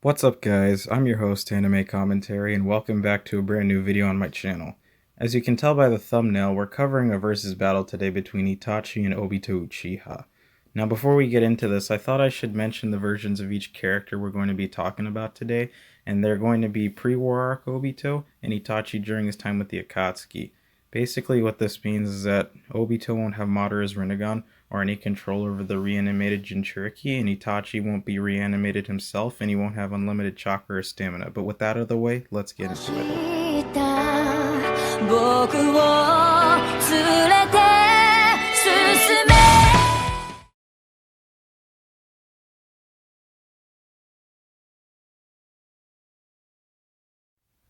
What's up guys, I'm your host Anime Commentary and welcome back to a brand new video on my channel. As you can tell by the thumbnail, we're covering a versus battle today between Itachi and Obito Uchiha. Now before we get into this, I thought I should mention the versions of each character we're going to be talking about today, and they're going to be pre-war arc Obito and Itachi during his time with the Akatsuki. Basically what this means is that Obito won't have Madara's Rinnegan or any control over the reanimated Jinchuriki, and Itachi won't be reanimated himself, and he won't have unlimited chakra or stamina. But with that out of the way, let's get into it.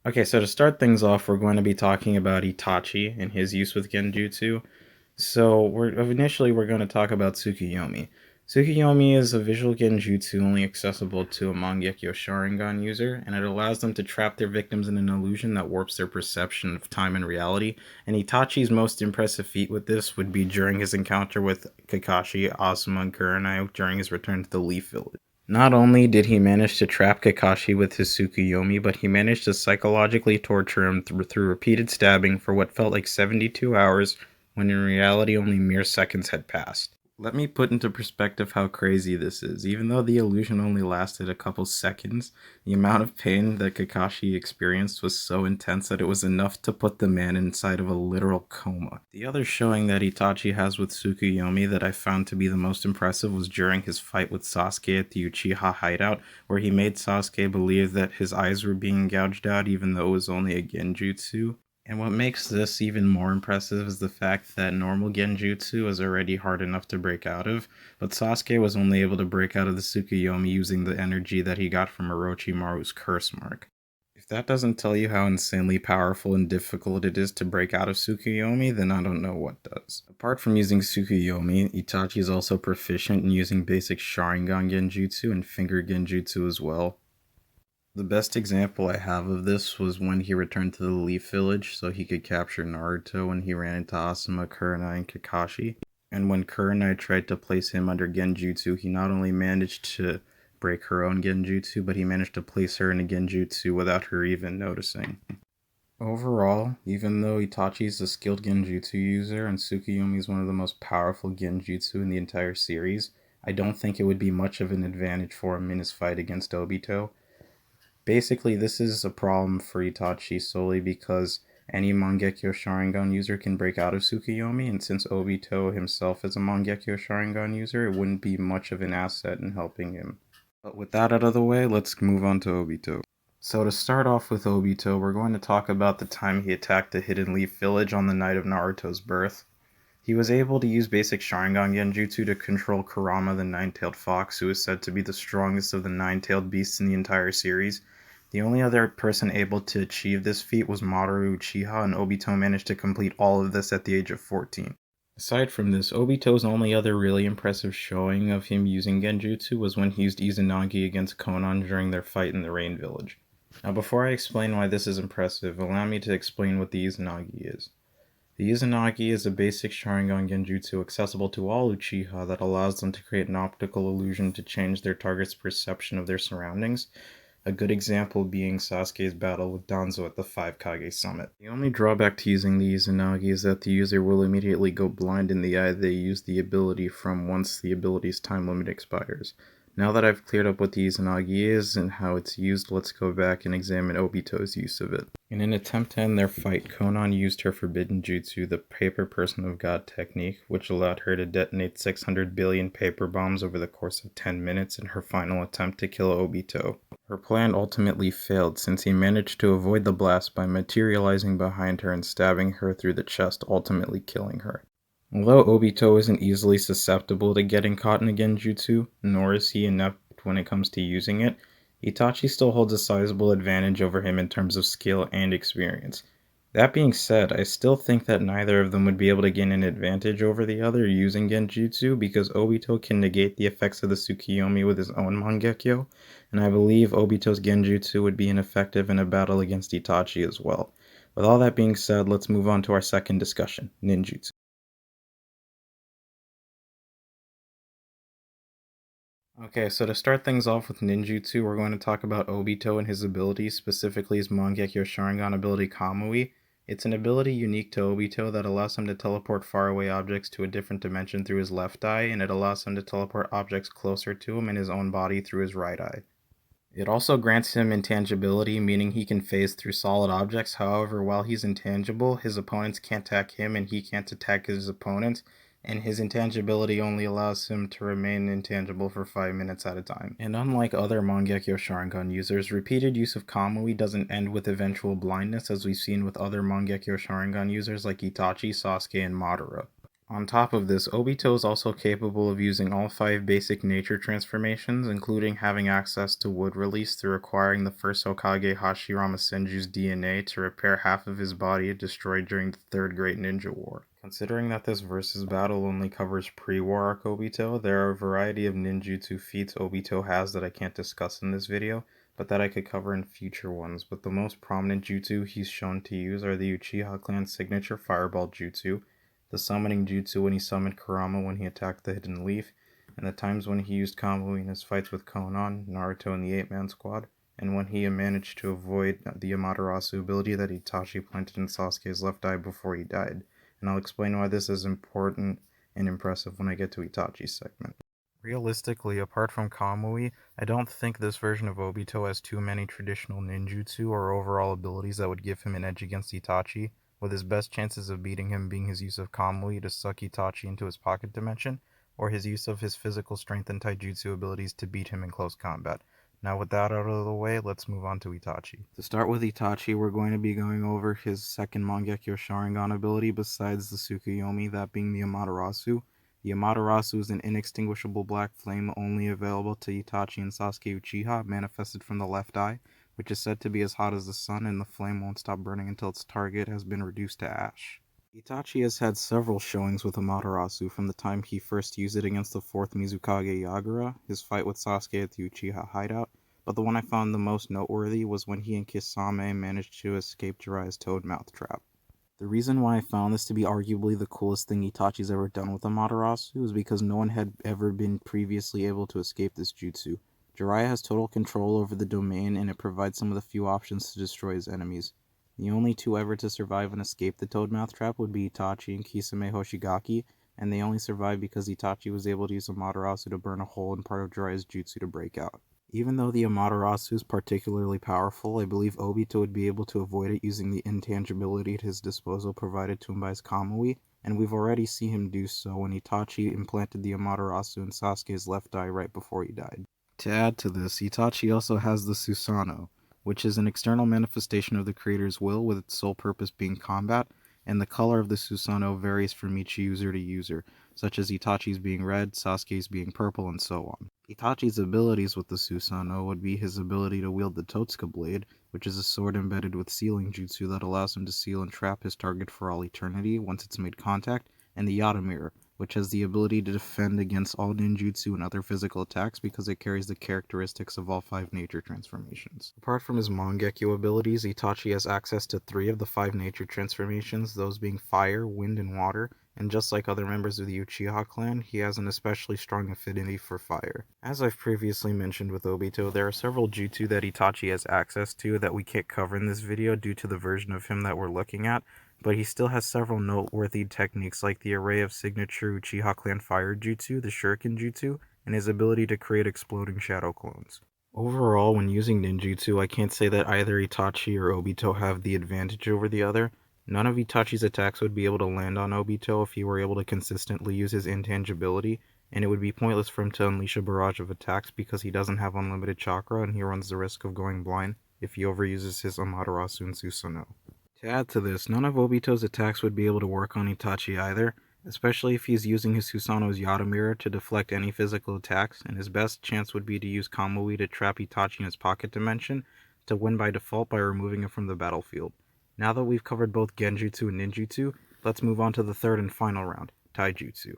Okay, so to start things off, we're going to be talking about Itachi and his use with Genjutsu. So we're going to talk about Tsukuyomi. Tsukuyomi is a visual genjutsu only accessible to a Mangekyo Sharingan user, and it allows them to trap their victims in an illusion that warps their perception of time and reality. And Itachi's most impressive feat with this would be during his encounter with Kakashi, Asuma, and Kurenai during his return to the Leaf Village. Not only did he manage to trap Kakashi with his Tsukuyomi, but he managed to psychologically torture him through repeated stabbing for what felt like 72 hours, when in reality only mere seconds had passed. Let me put into perspective how crazy this is. Even though the illusion only lasted a couple seconds, the amount of pain that Kakashi experienced was so intense that it was enough to put the man inside of a literal coma. The other showing that Itachi has with Tsukuyomi that I found to be the most impressive was during his fight with Sasuke at the Uchiha hideout, where he made Sasuke believe that his eyes were being gouged out even though it was only a genjutsu. And what makes this even more impressive is the fact that normal genjutsu is already hard enough to break out of, but Sasuke was only able to break out of the Tsukuyomi using the energy that he got from Orochimaru's curse mark. If that doesn't tell you how insanely powerful and difficult it is to break out of Tsukuyomi, then I don't know what does. Apart from using Tsukuyomi, Itachi is also proficient in using basic Sharingan genjutsu and finger genjutsu as well. The best example I have of this was when he returned to the Leaf Village so he could capture Naruto when he ran into Asuma, Kurenai, and Kakashi. And when Kurenai tried to place him under Genjutsu, he not only managed to break her own Genjutsu, but he managed to place her in a Genjutsu without her even noticing. Overall, even though Itachi is a skilled Genjutsu user and Tsukuyomi is one of the most powerful Genjutsu in the entire series, I don't think it would be much of an advantage for him in his fight against Obito. Basically, this is a problem for Itachi solely because any Mangekyo Sharingan user can break out of Tsukuyomi, and since Obito himself is a Mangekyo Sharingan user, it wouldn't be much of an asset in helping him. But with that out of the way, let's move on to Obito. So to start off with Obito, we're going to talk about the time he attacked the Hidden Leaf Village on the night of Naruto's birth. He was able to use basic Sharingan Genjutsu to control Kurama the Nine-Tailed Fox, who is said to be the strongest of the nine-tailed beasts in the entire series. The only other person able to achieve this feat was Madara Uchiha, and Obito managed to complete all of this at the age of 14. Aside from this, Obito's only other really impressive showing of him using Genjutsu was when he used Izanagi against Konan during their fight in the Rain Village. Now before I explain why this is impressive, allow me to explain what the Izanagi is. The Izanagi is a basic Sharingan Genjutsu accessible to all Uchiha that allows them to create an optical illusion to change their target's perception of their surroundings. A good example being Sasuke's battle with Danzo at the 5 Kage Summit. The only drawback to using the Izanagi is that the user will immediately go blind in the eye they use the ability from once the ability's time limit expires. Now that I've cleared up what the Izanagi is and how it's used, let's go back and examine Obito's use of it. In an attempt to end their fight, Konan used her forbidden jutsu, the Paper Person of God technique, which allowed her to detonate 600 billion paper bombs over the course of 10 minutes in her final attempt to kill Obito. Her plan ultimately failed since he managed to avoid the blast by materializing behind her and stabbing her through the chest, ultimately killing her. Although Obito isn't easily susceptible to getting caught in a genjutsu, nor is he inept when it comes to using it, Itachi still holds a sizable advantage over him in terms of skill and experience. That being said, I still think that neither of them would be able to gain an advantage over the other using genjutsu because Obito can negate the effects of the Tsukuyomi with his own Mangekyo, and I believe Obito's genjutsu would be ineffective in a battle against Itachi as well. With all that being said, let's move on to our second discussion, ninjutsu. Okay, so to start things off with ninjutsu, we're going to talk about Obito and his abilities, specifically his Mangekyo Sharingan ability Kamui. It's an ability unique to Obito that allows him to teleport faraway objects to a different dimension through his left eye, and it allows him to teleport objects closer to him in his own body through his right eye. It also grants him intangibility, meaning he can phase through solid objects. However, while he's intangible, his opponents can't attack him and he can't attack his opponents, and his intangibility only allows him to remain intangible for 5 minutes at a time. And unlike other Mangekyo Sharingan users, repeated use of Kamui doesn't end with eventual blindness as we've seen with other Mangekyo Sharingan users like Itachi, Sasuke, and Madara. On top of this, Obito is also capable of using all 5 basic nature transformations, including having access to wood release through acquiring the first Hokage Hashirama Senju's DNA to repair half of his body destroyed during the Third Great Ninja War. Considering that this versus battle only covers pre-war arc Obito, there are a variety of ninjutsu feats Obito has that I can't discuss in this video, but that I could cover in future ones. But the most prominent jutsu he's shown to use are the Uchiha clan's signature Fireball Jutsu, the summoning jutsu when he summoned Kurama when he attacked the Hidden Leaf, and the times when he used Kamui in his fights with Konan, Naruto, and the 8-Man Squad, and when he managed to avoid the Amaterasu ability that Itachi planted in Sasuke's left eye before he died. And I'll explain why this is important and impressive when I get to Itachi's segment. Realistically, apart from Kamui, I don't think this version of Obito has too many traditional ninjutsu or overall abilities that would give him an edge against Itachi, with his best chances of beating him being his use of Kamui to suck Itachi into his pocket dimension, or his use of his physical strength and taijutsu abilities to beat him in close combat. Now with that out of the way, let's move on to Itachi. To start with Itachi, we're going to be going over his second Mangekyo Sharingan ability besides the Tsukuyomi, that being the Amaterasu. The Amaterasu is an inextinguishable black flame only available to Itachi and Sasuke Uchiha, manifested from the left eye, which is said to be as hot as the sun, and the flame won't stop burning until its target has been reduced to ash. Itachi has had several showings with Amaterasu from the time he first used it against the 4th Mizukage Yagura, his fight with Sasuke at the Uchiha hideout, but the one I found the most noteworthy was when he and Kisame managed to escape Jiraiya's toad mouth trap. The reason why I found this to be arguably the coolest thing Itachi's ever done with Amaterasu is because no one had ever been previously able to escape this jutsu. Jiraiya has total control over the domain, and it provides some of the few options to destroy his enemies. The only two ever to survive and escape the Toadmouth trap would be Itachi and Kisame Hoshigaki, and they only survived because Itachi was able to use Amaterasu to burn a hole in part of Jiraiya's jutsu to break out. Even though the Amaterasu is particularly powerful, I believe Obito would be able to avoid it using the intangibility at his disposal provided to him by his Kamui, and we've already seen him do so when Itachi implanted the Amaterasu in Sasuke's left eye right before he died. To add to this, Itachi also has the Susanoo, which is an external manifestation of the creator's will with its sole purpose being combat, and the color of the Susanoo varies from each user to user, such as Itachi's being red, Sasuke's being purple, and so on. Itachi's abilities with the Susanoo would be his ability to wield the Totsuka Blade, which is a sword embedded with sealing jutsu that allows him to seal and trap his target for all eternity once it's made contact, and the Yata Mirror, which has the ability to defend against all ninjutsu and other physical attacks because it carries the characteristics of all 5 nature transformations. Apart from his Mangekyo abilities, Itachi has access to 3 of the 5 nature transformations, those being fire, wind, and water, and just like other members of the Uchiha clan, he has an especially strong affinity for fire. As I've previously mentioned with Obito, there are several jutsu that Itachi has access to that we can't cover in this video due to the version of him that we're looking at, but he still has several noteworthy techniques like the array of signature Uchiha clan fire jutsu, the Shuriken jutsu, and his ability to create exploding shadow clones. Overall, when using ninjutsu, I can't say that either Itachi or Obito have the advantage over the other. None of Itachi's attacks would be able to land on Obito if he were able to consistently use his intangibility, and it would be pointless for him to unleash a barrage of attacks because he doesn't have unlimited chakra and he runs the risk of going blind if he overuses his Amaterasu and Susanoo. To add to this, none of Obito's attacks would be able to work on Itachi either, especially if he's using his Susanoo's Yata Mirror to deflect any physical attacks, and his best chance would be to use Kamui to trap Itachi in his pocket dimension to win by default by removing him from the battlefield. Now that we've covered both Genjutsu and Ninjutsu, let's move on to the third and final round, Taijutsu.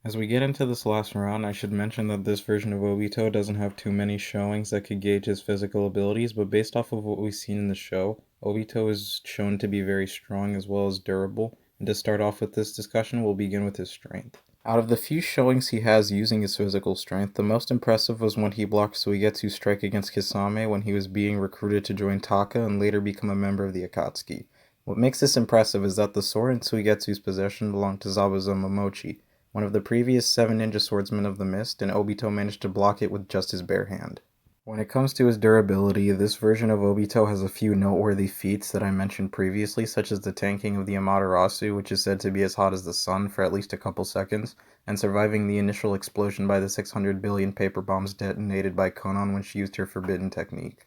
As we get into this last round, I should mention that this version of Obito doesn't have too many showings that could gauge his physical abilities, but based off of what we've seen in the show, Obito is shown to be very strong as well as durable, And to start off with this discussion, we'll begin with his strength. Out of the few showings he has using his physical strength, the most impressive was when he blocked Suigetsu's strike against Kisame when he was being recruited to join Taka and later become a member of the Akatsuki. What makes this impressive is that the sword in Suigetsu's possession belonged to Zabuza Momochi, one of the previous 7 ninja swordsmen of the Mist, and Obito managed to block it with just his bare hand. When it comes to his durability, this version of Obito has a few noteworthy feats that I mentioned previously, such as the tanking of the Amaterasu, which is said to be as hot as the sun for at least a couple seconds, and surviving the initial explosion by the 600 billion paper bombs detonated by Konan when she used her forbidden technique.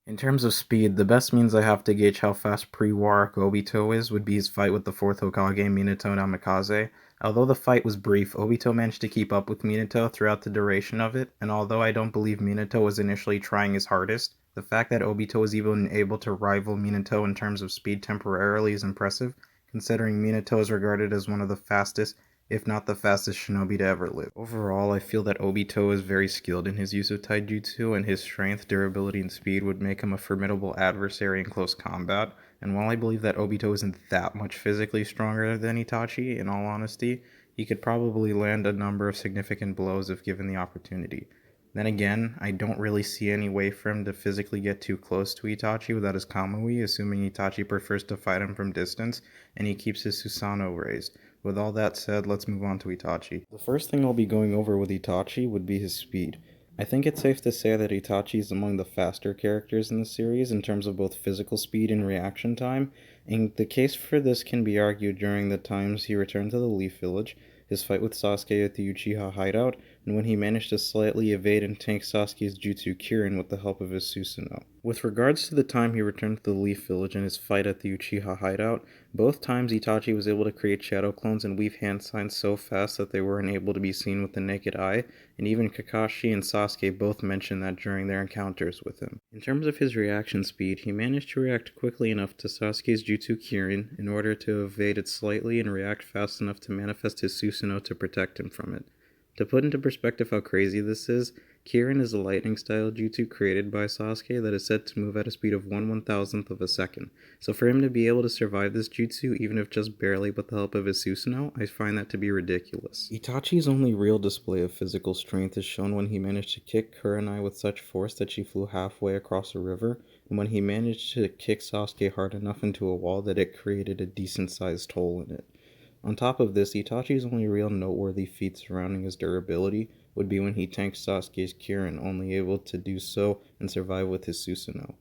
In terms of speed, the best means I have to gauge how fast pre-war Obito is would be his fight with the 4th Hokage Minato Namikaze. Although the fight was brief, Obito managed to keep up with Minato throughout the duration of it, and although I don't believe Minato was initially trying his hardest, the fact that Obito was even able to rival Minato in terms of speed temporarily is impressive, considering Minato is regarded as one of the fastest, if not the fastest shinobi to ever live. Overall, I feel that Obito is very skilled in his use of taijutsu, and his strength, durability, and speed would make him a formidable adversary in close combat. And while I believe that Obito isn't that much physically stronger than Itachi, in all honesty, he could probably land a number of significant blows if given the opportunity. Then again, I don't really see any way for him to physically get too close to Itachi without his Kamui, assuming Itachi prefers to fight him from distance, and he keeps his Susanoo raised. With all that said, let's move on to Itachi. The first thing I'll be going over with Itachi would be his speed. I think it's safe to say that Itachi is among the faster characters in the series in terms of both physical speed and reaction time, and the case for this can be argued during the times he returned to the Leaf Village, his fight with Sasuke at the Uchiha hideout, and when he managed to slightly evade and tank Sasuke's Jutsu Kirin with the help of his Susanoo. With regards to the time he returned to the Leaf Village and his fight at the Uchiha hideout, both times Itachi was able to create shadow clones and weave hand signs so fast that they weren't able to be seen with the naked eye, and even Kakashi and Sasuke both mentioned that during their encounters with him. In terms of his reaction speed, he managed to react quickly enough to Sasuke's Jutsu Kirin in order to evade it slightly and react fast enough to manifest his Susanoo to protect him from it. To put into perspective how crazy this is, Kirin is a lightning-style jutsu created by Sasuke that is said to move at a speed of 1/1000th of a second, so for him to be able to survive this jutsu even if just barely with the help of his Susanoo, I find that to be ridiculous. Itachi's only real display of physical strength is shown when he managed to kick Kurenai with such force that she flew halfway across a river, and when he managed to kick Sasuke hard enough into a wall that it created a decent-sized hole in it. On top of this, Itachi's only real noteworthy feat surrounding his durability would be when he tanked Sasuke's Kirin, only able to do so and survive with his Susanoo.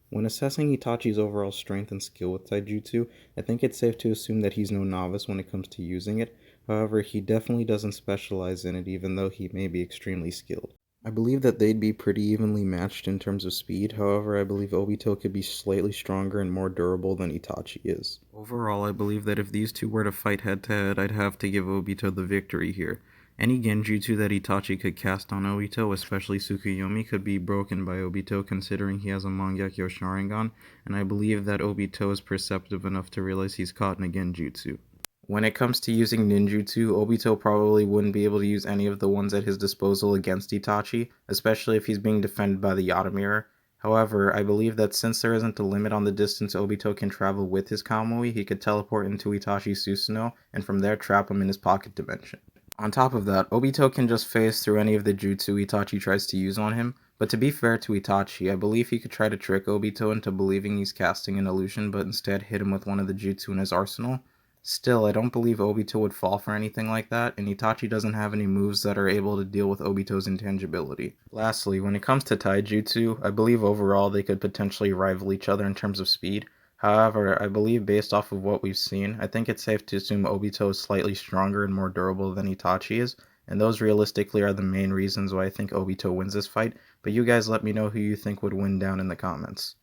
When assessing Itachi's overall strength and skill with taijutsu, I think it's safe to assume that he's no novice when it comes to using it. However, he definitely doesn't specialize in it, even though he may be extremely skilled. I believe that they'd be pretty evenly matched in terms of speed, however I believe Obito could be slightly stronger and more durable than Itachi is. Overall, I believe that if these two were to fight head-to-head, I'd have to give Obito the victory here. Any genjutsu that Itachi could cast on Obito, especially Tsukuyomi, could be broken by Obito considering he has a Mangekyo Sharingan, and I believe that Obito is perceptive enough to realize he's caught in a genjutsu. When it comes to using ninjutsu, Obito probably wouldn't be able to use any of the ones at his disposal against Itachi, especially if he's being defended by the Yata Mirror. However, I believe that since there isn't a limit on the distance Obito can travel with his Kamui, he could teleport into Itachi's Susanoo, and from there trap him in his pocket dimension. On top of that, Obito can just phase through any of the jutsu Itachi tries to use on him, but to be fair to Itachi, I believe he could try to trick Obito into believing he's casting an illusion but instead hit him with one of the jutsu in his arsenal. Still, I don't believe Obito would fall for anything like that, and Itachi doesn't have any moves that are able to deal with Obito's intangibility. Lastly, when it comes to taijutsu, I believe overall they could potentially rival each other in terms of speed. However, I believe based off of what we've seen, I think it's safe to assume Obito is slightly stronger and more durable than Itachi is, and those realistically are the main reasons why I think Obito wins this fight, but you guys let me know who you think would win down in the comments.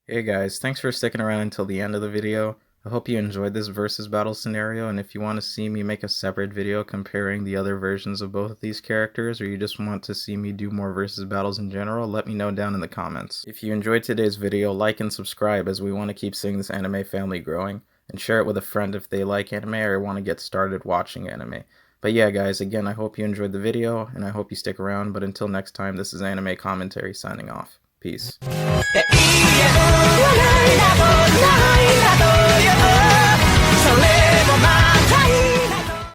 Hey guys, thanks for sticking around until the end of the video. I hope you enjoyed this versus battle scenario, and if you want to see me make a separate video comparing the other versions of both of these characters, or you just want to see me do more versus battles in general, let me know down in the comments. If you enjoyed today's video, like and subscribe as we want to keep seeing this anime family growing, and share it with a friend if they like anime or want to get started watching anime. But yeah guys, again I hope you enjoyed the video, and I hope you stick around, but until next time, this is Anime Commentary signing off. Peace. また